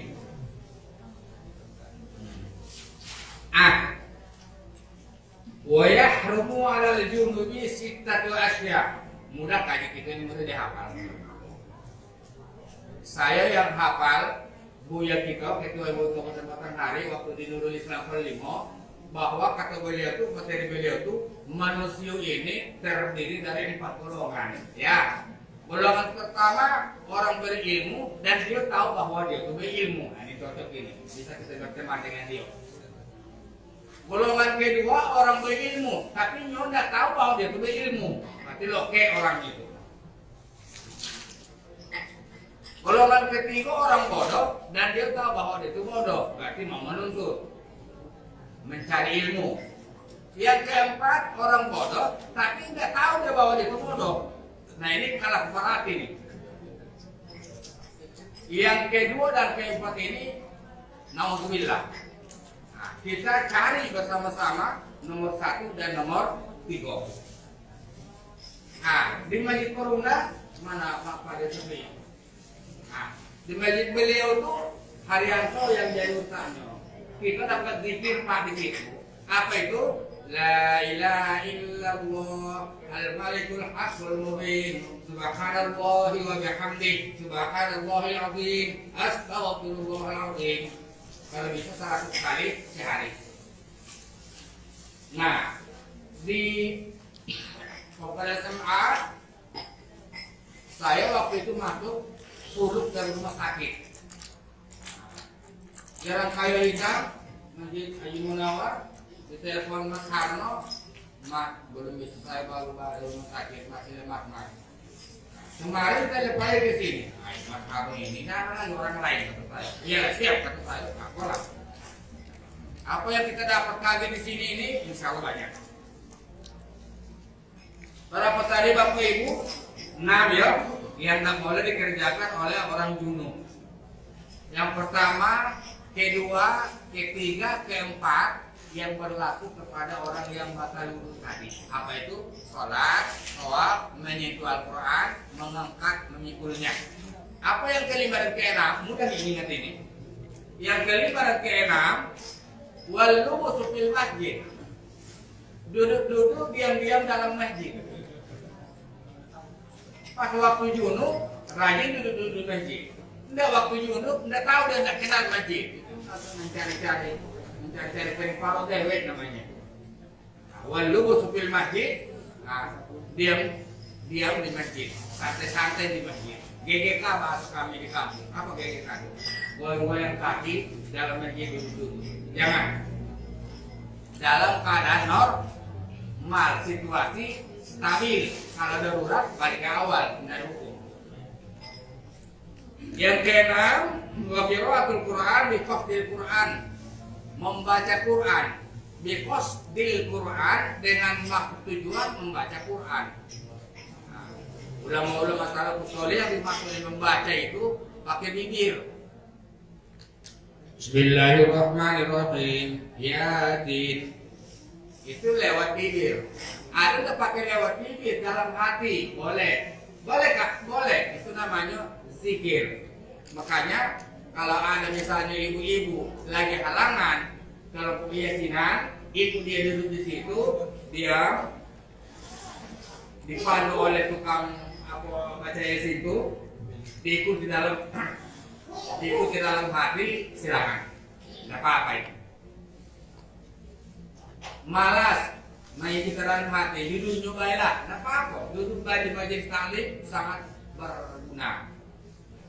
Wa yahrumu 'alal junubi sittatu asya. Mudah kaji kita ini mudah dihafal. Saya yang hafal, Buya kita ketua Ibu Kesempatan Hari waktu di Nurul Islam 5, bahwa kata beliau itu, materi beliau itu, manusia ini terdiri dari 4 golongan. Ya, golongan pertama orang berilmu dan dia tahu bahwa dia itu berilmu. Nah, ini cocok ini, bisa kita berteman dengan dia. Golongan kedua orang berilmu, tapi dia tidak tahu bahwa dia itu berilmu. Berarti loke orang itu. Golongan ketiga orang bodoh dan dia tahu bahwa dia itu bodoh, berarti mau menuntut, mencari ilmu. Yang keempat orang bodoh tapi nggak tahu dia bahwa dia itu bodoh. Nah ini kalah berarti nih. Yang kedua dan keempat ini naudzubillah. Nah, kita cari bersama-sama nomor 1 dan nomor 3. Nah, di Masjid Perunda mana Pak Pada Sepi? Nah, di masjid beliau itu Haryanto yang jadi ustaznya. Kita dapat zikir Pak di situ. Apa itu? La ilaha illallah al-malikul haqqul mubin subhanallahi wa bihamdihi subhanallahil azim astaghfirullahal azim. Kalau bisa 100 kali sehari. Nah, di Kopel SMA saya waktu itu masuk surut dari rumah sakit. Jalan Kayu Indah, Masjid Haji Munawar, ditelepon Mas Harno, Mas belum bisa, saya baru rumah sakit, masih lemah Mas. Kemarin telepon ke sini, Mas Harno ini kan orang lain kata saya. Iya siap kata saya, apalah. Apa yang kita dapat kaget di sini ini, insya Allah banyak. Para petani Bapak Ibu, nabil yang tak boleh dikerjakan oleh orang junub. Yang pertama, kedua, ketiga, keempat yang berlaku kepada orang yang batal wudu tadi. Apa itu? Sholat, tawaf, menyentuh Al-Quran, mengangkat, memikulnya. Apa yang kelima dan keenam? Mudah diingat ini. Yang kelima dan keenam, wal-lubusu fil masjid. Duduk-duduk diam-diam dalam masjid. Pas waktu junub, rajin duduk-duduk masjid. Enggak waktu junub, enggak tahu dia enggak kenal masjid. Mencari-cari penfaro dewek namanya. Walubusu fil masjid, diam di masjid, santai-santai di masjid. GGK bahasa kami di kampung. Apa GGK itu? Goyang-goyang kaki dalam masjid duduk. Jangan. Dalam keadaan normal, situasi stabil. Kalau darurat balik ke awal, tidak ada hukum. Yang keenam, wa qiraatul Quran bi qasdil Quran. Membaca Quran bi qasdil Quran dengan maksud tujuan membaca Quran. Nah, ulama-ulama salafus saleh yang dimaksud membaca itu pakai bibir. Bismillahirrahmanirrahim. Yasin. Itu lewat bibir. Ada yang pakai lewat bibir dalam hati, boleh. Boleh Kak? Boleh. Itu namanya zikir. Makanya kalau ada misalnya ibu-ibu lagi halangan kalau yasinan, itu dia duduk di situ, dia dipandu oleh tukang baca yasin itu, diikut di dalam hati, silakan. Tidak apa-apa itu. Malas main di dalam hati, duduk nyobailah, tidak apa-apa. Duduk di majelis taklim sangat berguna.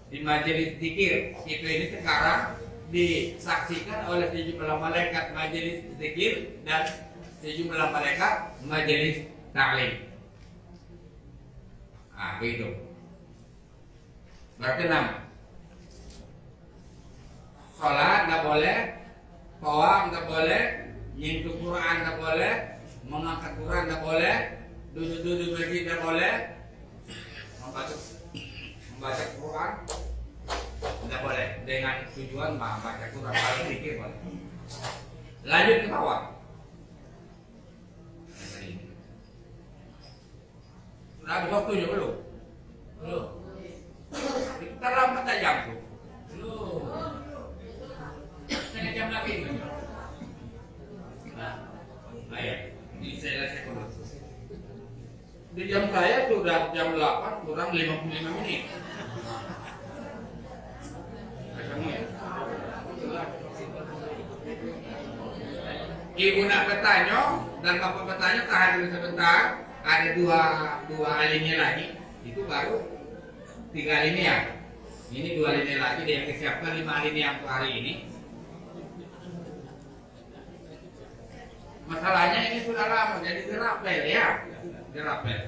Di majelis zikir itu ini sekarang disaksikan oleh sejumlah malaikat majelis zikir dan sejumlah malaikat majelis taklim. Ah, begitu. Berarti 6. Sholat nggak boleh, tawaf nggak boleh, nyentuh Quran nggak boleh, mengangkat Quran nggak boleh, duduk-duduk masjid nggak boleh, membaca Quran nggak boleh dengan tujuan membaca Quran. Kalau zikir boleh. Lanjut ke bawah. Sudah habis waktunya belum? Belum. Terlambat aja tuh. Belum. Setengah jam lagi. Nah, ayo. Ini saya dulu. Di jam saya sudah jam 8 kurang 55 menit. Ibu nak bertanya dan bapak bertanya tahan dulu sebentar. Ada dua alinea lagi. Itu baru 3 alinea. Ini 2 alinea lagi dia kesiapkan 5 alinea untuk hari ini. Masalahnya ini sudah lama jadi dirapel ya. Dirapel.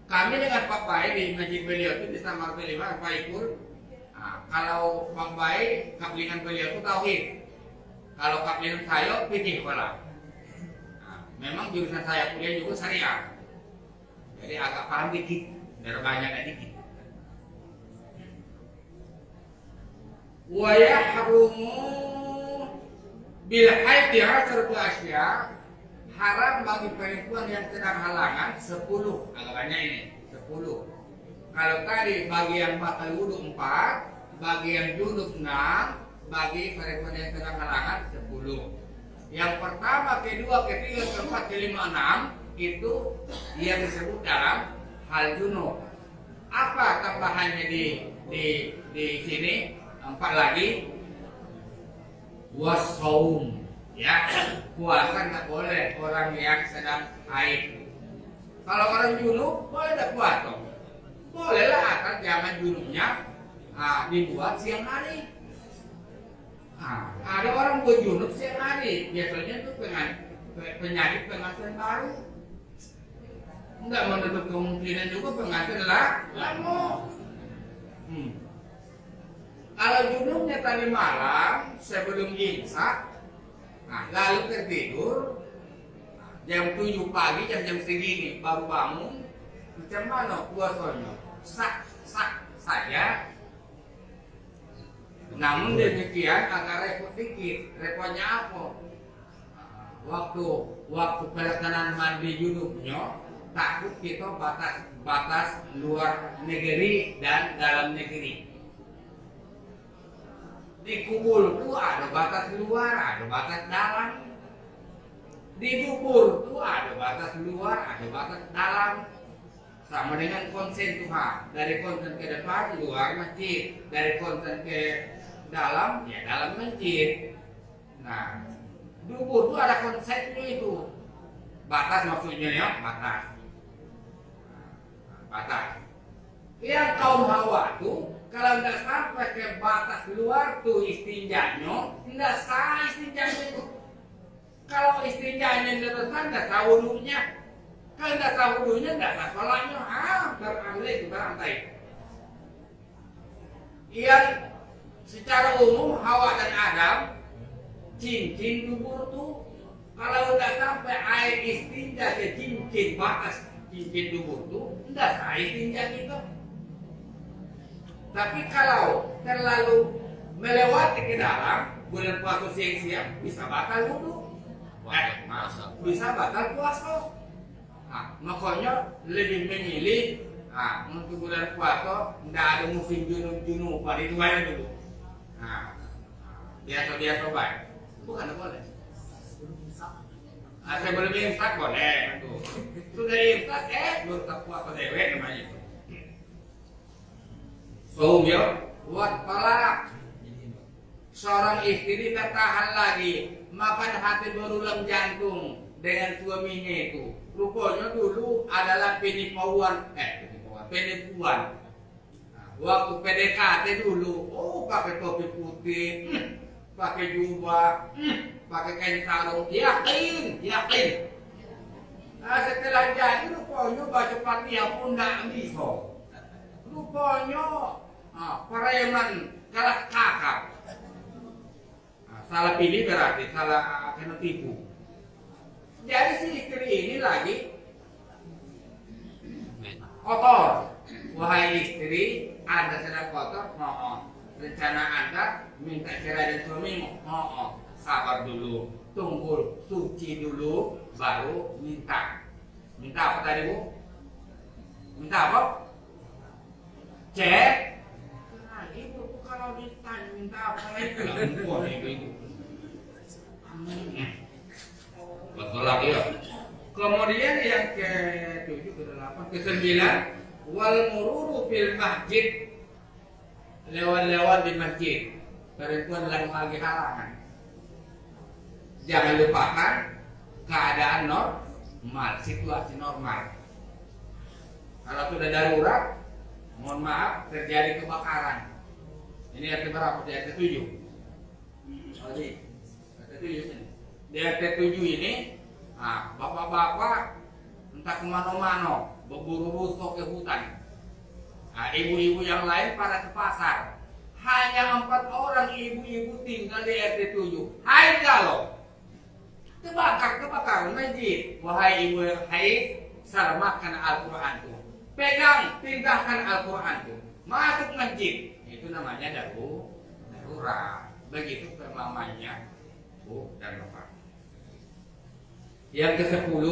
Kami dengan Pak Baik di masjid beliau itu di Samar Belima, Pak Ikul. Nah, kalau Pak Baik kaplingan beliau itu tauhid. Kalau kaplingan saya fikih pula. Nah, memang jurusan saya kuliah juga syariah. Jadi agak paham dikit, dari banyak dikit. Wa yahrumu bil haidi 'ashratu asya, haram bagi perempuan yang sedang halangan 10. Agaknya ini 10. Kalau tadi bagi yang batal wudu 4, bagi yang junub 6, bagi perempuan yang sedang halangan 10. Yang pertama, kedua, ketiga, keempat, kelima, 6 itu dia disebut dalam hal junub. Apa tambahannya di sini? 4 lagi. Wasaum, ya, puasa nggak boleh orang yang sedang haid. Kalau orang junub boleh nggak puasa? Bolehlah, asal jangan junubnya dibuat siang hari. Ada orang buat junub siang hari, biasanya itu penyakit pengantin baru. Nggak menutup kemungkinan juga pengantin lama. Kalau junubnya tadi malam sebelum imsak, lalu tertidur, jam 7 pagi, jam segini baru bangun, macam mana puasanya? Sak saja. Namun demikian agak repot dikit. Repotnya apa? Waktu pelaksanaan mandi junubnya, takut kita batas luar negeri dan dalam negeri. Di kubur itu ada batas luar, ada batas dalam. Di bubur itu ada batas luar, ada batas dalam. Sama dengan konsen Tuhan. Dari konsen ke depan, luar masjid. Dari konsen ke dalam, ya dalam masjid. Nah, dubur itu ada konsepnya itu. Batas maksudnya ya, batas. Yang kaum Hawa tuh, kalau nggak sampai ke batas luar tuh istinjanya, nggak sah istinjanya itu. Kalau istinjanya nggak sah wudunya. Kalau nggak sah wudunya, nggak sah sholatnya. Berambil itu berantai. Yang secara umum Hawa dan Adam, cincin dubur tuh, kalau nggak sampai air istinja ke cincin batas cincin dubur tuh, nggak sah istinja gitu. Tapi kalau terlalu melewati ke dalam bulan puasa siang-siang bisa batal wudu, bisa batal puasa. Makanya lebih memilih untuk bulan puasa tidak ada musim junub pada itu aja dulu. Biasa baik, bukan boleh. Sebelum imsak boleh, sudah imsak belum puasa dewek namanya itu. Saum ya, buat palak. Seorang istri tak tahan lagi makan hati berulang jantung dengan suaminya itu. Rupanya dulu adalah penipuan. Waktu PDKT dulu, pakai topi putih, pakai jubah, pakai kain sarung, yakin. Setelah jadi rupanya baca Fatihah pun tidak bisa. Rupanya preman kalah kakap. Salah pilih berarti salah kena tipu. Jadi si istri ini lagi kotor. Wahai istri, Anda sedang kotor? Rencana Anda minta cerai dan suamimu? Sabar dulu, tunggu suci dulu, baru minta. Minta apa tadi Bu? Minta apa? Cek. Ibu kalau ditanya minta apa lagi? Itu. Betul lagi ya. Kemudian yang ke-7, ke-8, ke-9, wal mururu fil masjid, lewat-lewat di masjid, perempuan yang lagi halangan. Jangan lupakan keadaan normal, situasi normal. Kalau sudah darurat, mohon maaf, terjadi kebakaran. Ini RT berapa? Di RT 7. Jadi, RT 7 sini. Di RT 7 ini, bapak-bapak entah kemana-mana, berburu stok ke hutan. Nah, ibu-ibu yang lain pada ke pasar. Hanya 4 orang ibu-ibu tinggal di RT 7. Hai galau. Kebakar masjid. Wahai ibu yang haid, selamatkan Al-Quran tuh. Pegang, pindahkan Al-Quran tuh. Masuk masjid. Itu namanya darurat. Begitu pemahamannya Bu dan Bapak. Yang ke-10.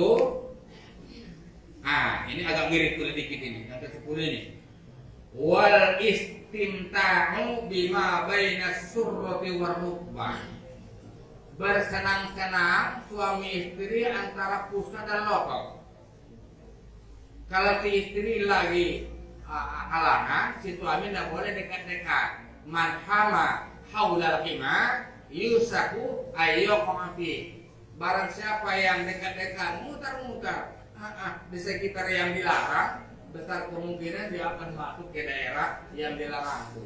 Nah, ini agak mirip dikit ini. Yang ke-10 ini. Wal istimta'u bima bainas surrati war rukbah. Bersenang-senang suami istri antara pusat dan lokal. Kalau si istri lagi halangan, si suami tidak boleh dekat-dekat. Man hama haulal hima yusaku ayyuqafi. Barang siapa yang dekat-dekat mutar-mutar di sekitar yang dilarang, besar kemungkinan dia akan masuk ke daerah yang dilarang itu.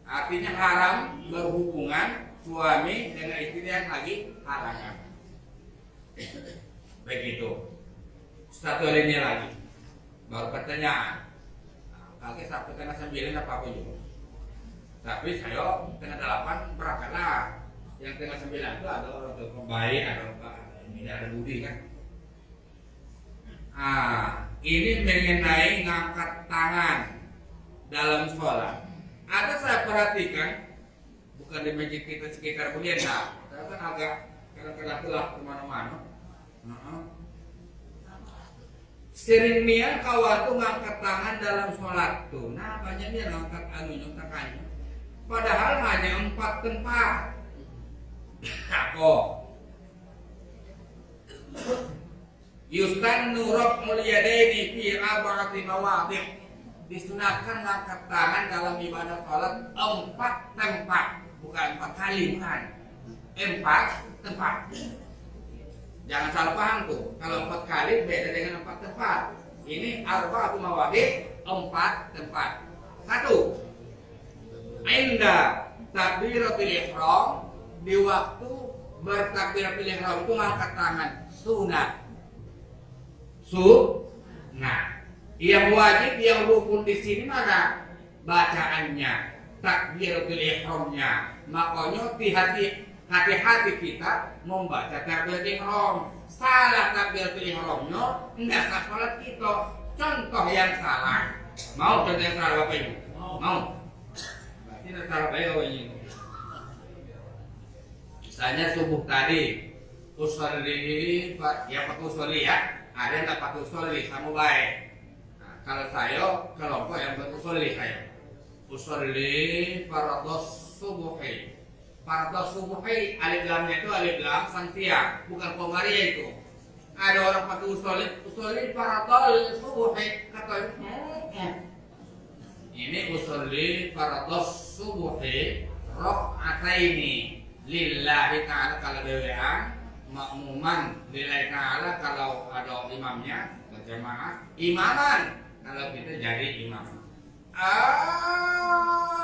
Artinya haram berhubungan suami dengan istri yang lagi halangan. Begitu. Satu lini lagi. Baru pertanyaan. Kaki sampai tengah 9 apa juga. Tapi saya tengah 8 berangkatlah. Yang tengah 9 itu ada orang tua baik, ada ini ada budi kan. Ini mengenai ngangkat tangan dalam sholat. Ada saya perhatikan, bukan di masjid kita sekitar Budian, saya kan agak kadang-kadang telah kemana-mana. Sering nian kawan tuh ngangkat tangan dalam sholat tuh. Nah banyak dia ngangkat tangannya. Padahal hanya 4 tempat. Kok Yustannu raf'ul yadaini fi arba'ati mawadhi'. Disunahkan angkat tangan dalam ibadah salat 4 tempat, bukan 4 kali, bukan. 4 tempat. Jangan salah paham tuh. Kalau 4 kali beda dengan 4 tempat. Ini arba'atu mawadhi', 4 tempat. 1. Inda takbiratul ihram, di waktu bertakbiratul ihram itu angkat tangan sunah. Nah, yang wajib, yang rukun di sini mana bacaannya, takbiratul ihramnya. Makanya hati-hati kita membaca takbiratul ihram. Salah takbiratul ihramnya, enggak sah salat kita. Contoh yang salah. Mau contoh yang salah Bapak Ibu? Mau? Berarti tidak salah Bapak Ibu. Misalnya subuh tadi usolli, ya pakai usolli ya. Ada yang tak pakai usolli, sama baik. Nah, kalau saya kelompok yang berusolli saya. Usolli fardhos subuhi. Fardhos subuhi alif lamnya itu alif lam sansia, bukan komariah itu. Ada orang pakai usolli fardhos subuhi, kata ini usolli fardhos subuhi rakaataini lillahi ta'ala kalau dewean, makmuman lillahi ta'ala kalau ada imamnya, berjamaah, imaman kalau kita jadi imam.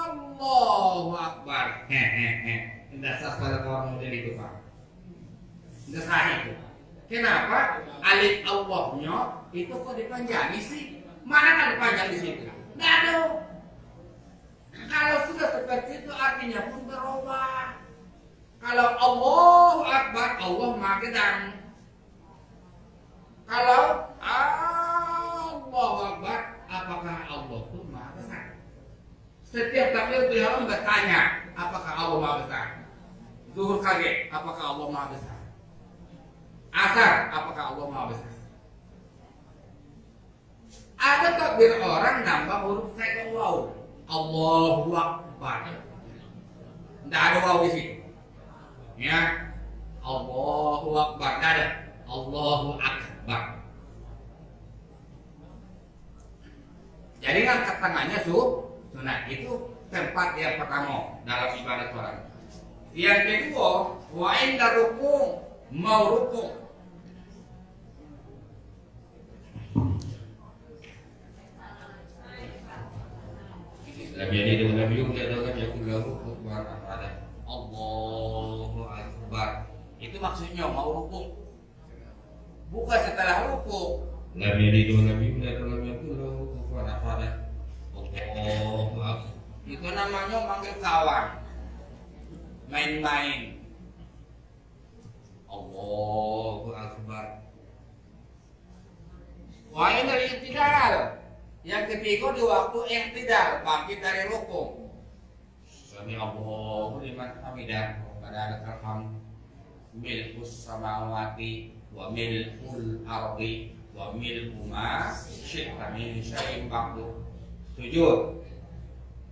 Allahu Akbar. Dasar salat orang model itu Pak. Tidak sah itu. Kenapa? Alif Allahnya itu kok dipanjangi sih? Mana kan dipanjang di situ? Nggak ada. Kalau sudah seperti itu artinya pun berubah. Kalau Allahu Akbar, Allah Maha Gedang. Kalau Allahu Akbar, apakah Allah itu Maha Besar? Setiap takbiratul ihram bertanya, apakah Allah Maha Besar? Zuhur kaget, apakah Allah Maha Besar? Asar, apakah Allah Maha Besar? Ada takbir orang nambah huruf second waw, Allahu Akbar. Tidak ada waw di situ. Ya, Allahu Akbar, ada Allahu Akbar. Jadi ngangkat tangannya sunat, itu tempat yang pertama dalam ibadah sholat. Yang kedua, wa inda rukuk, mau rukuk. Allahu Akbar. Itu maksudnya mau rukuk. bukan setelah ruku. Lam yalid wa lam yulad wa lam yakul lahu kufuwan ahad. Oh, itu namanya manggil kawan, main-main. Allahu Akbar. Wah, ini dari i'tidal. Yang ketiga di waktu i'tidal, bangkit dari ruku. Sami Allahu liman hamidah. Rabbana lakal hamd. Milkus samawati wa milkul ardi wa milku ma syi'ta min syai'in ba'du. Sujud.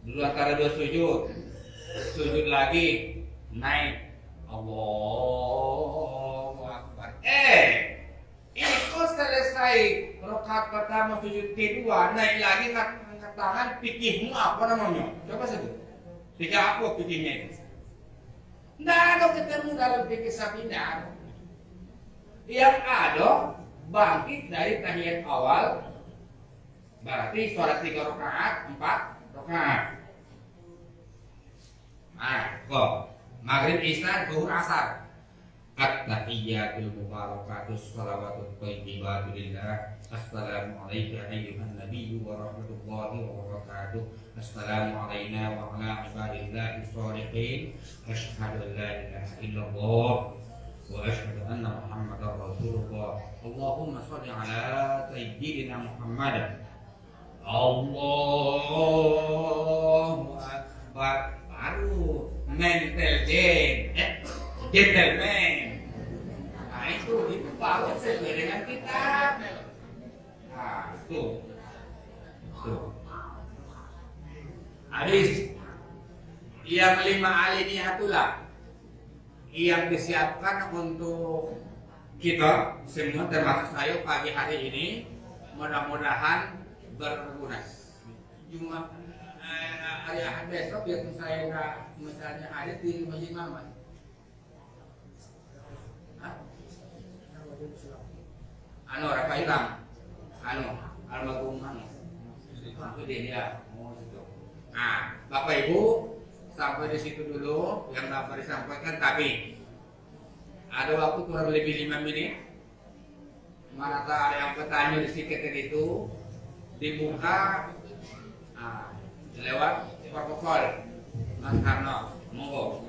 Dulu antara dua sujud. Sujud lagi, naik. Allahu Akbar. Itu selesai rakaat pertama sujud kedua, naik lagi angkat tangan, pikirmu apa namanya? Coba sebut. Pikir apa pikirnya itu? Tidak ada ketemu dalam fikih Syafi'i. Yang ada bangkit dari tahiyat awal, berarti sholat 3 rakaat, 4 rakaat. Nah, kok maghrib, isya, zuhur, asar. At-tahiyyatul mubarakatus shalawatut thayyibatu lillah. Assalamu alayka ayyuhan nabiyyu wa rahmatullahi wa barakatuh. Assalamu alayna wa ala ibadillahi sholihin. Asyhadu an la ilaha illallah wa asyhadu anna Muhammadar Rasulullah. Allahumma shalli ala sayyidina Muhammad. Allahu Akbar. Baru mental gentleman. Nah itu baru sesuai dengan kitab. Nah tuh. Hadis yang 5 aliniyatulah yang disiapkan untuk kita semua termasuk saya pagi hari ini, mudah-mudahan berguna. Cuma hari Ahad besok ya saya nggak misalnya ada di Masjid Muhammad. Anu apa hilang? Anu almarhum anu. Itu dia. Oh itu. Nah, Bapak Ibu sampai di situ dulu yang dapat disampaikan, tapi ada waktu kurang lebih 5 menit. Manakah ada yang bertanya di sekitar itu dibuka lewat protokol Mas Karno, monggo.